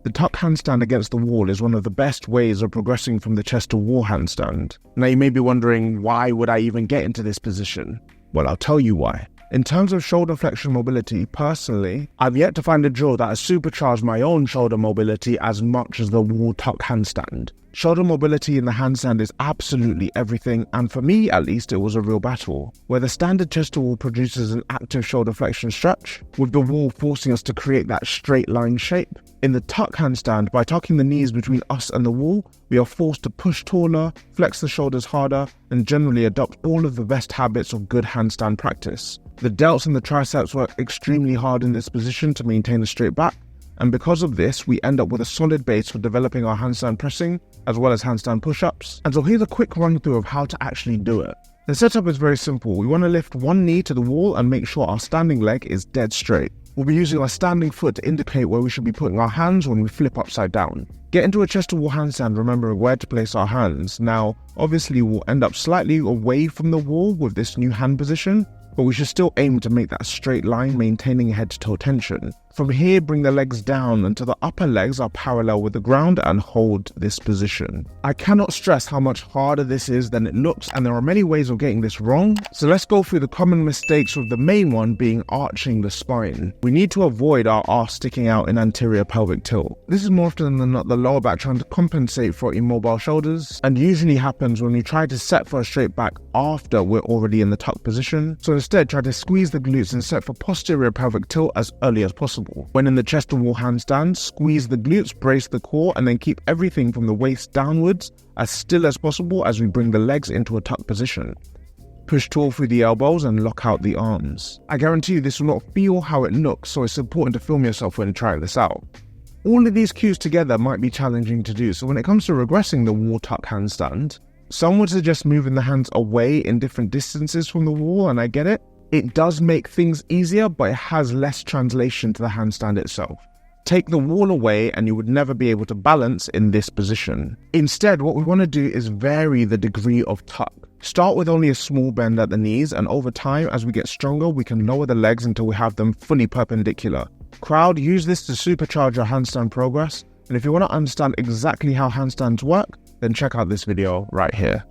The tuck handstand against the wall is one of the best ways of progressing from the chest to wall handstand. Now you may be wondering, why would I even get into this position? Well, I'll tell you why. In terms of shoulder flexion mobility, personally, I've yet to find a drill that has supercharged my own shoulder mobility as much as the wall tuck handstand. Shoulder mobility in the handstand is absolutely everything, and for me at least, it was a real battle. Where the standard chest to wall produces an active shoulder flexion stretch, with the wall forcing us to create that straight line shape. In the tuck handstand, by tucking the knees between us and the wall, we are forced to push taller, flex the shoulders harder, and generally adopt all of the best habits of good handstand practice. The delts and the triceps work extremely hard in this position to maintain a straight back, and because of this, we end up with a solid base for developing our handstand pressing, as well as handstand push-ups. And so here's a quick run through of how to actually do it. The setup is very simple. We want to lift one knee to the wall and make sure our standing leg is dead straight. We'll be using our standing foot to indicate where we should be putting our hands when we flip upside down. Get into a chest to wall handstand remembering where to place our hands. Now, obviously we'll end up slightly away from the wall with this new hand position, but we should still aim to make that straight line, maintaining head to toe tension. From here, bring the legs down until the upper legs are parallel with the ground and hold this position. I cannot stress how much harder this is than it looks, and there are many ways of getting this wrong. So let's go through the common mistakes, with the main one being arching the spine. We need to avoid our arse sticking out in anterior pelvic tilt. This is more often than not the lower back trying to compensate for immobile shoulders, and usually happens when we try to set for a straight back after we're already in the tuck position. So instead, try to squeeze the glutes and set for posterior pelvic tilt as early as possible. When in the chest to wall handstand, squeeze the glutes, brace the core, and then keep everything from the waist downwards as still as possible as we bring the legs into a tuck position. Push tall through the elbows and lock out the arms. I guarantee you this will not feel how it looks, so it's important to film yourself when trying this out. All of these cues together might be challenging to do, so when it comes to regressing the wall tuck handstand, some would suggest moving the hands away in different distances from the wall, and I get it. It does make things easier, but it has less translation to the handstand itself. Take the wall away and you would never be able to balance in this position. Instead, what we want to do is vary the degree of tuck. Start with only a small bend at the knees, and over time, as we get stronger, we can lower the legs until we have them fully perpendicular. Crowd, use this to supercharge your handstand progress, and if you want to understand exactly how handstands work, then check out this video right here.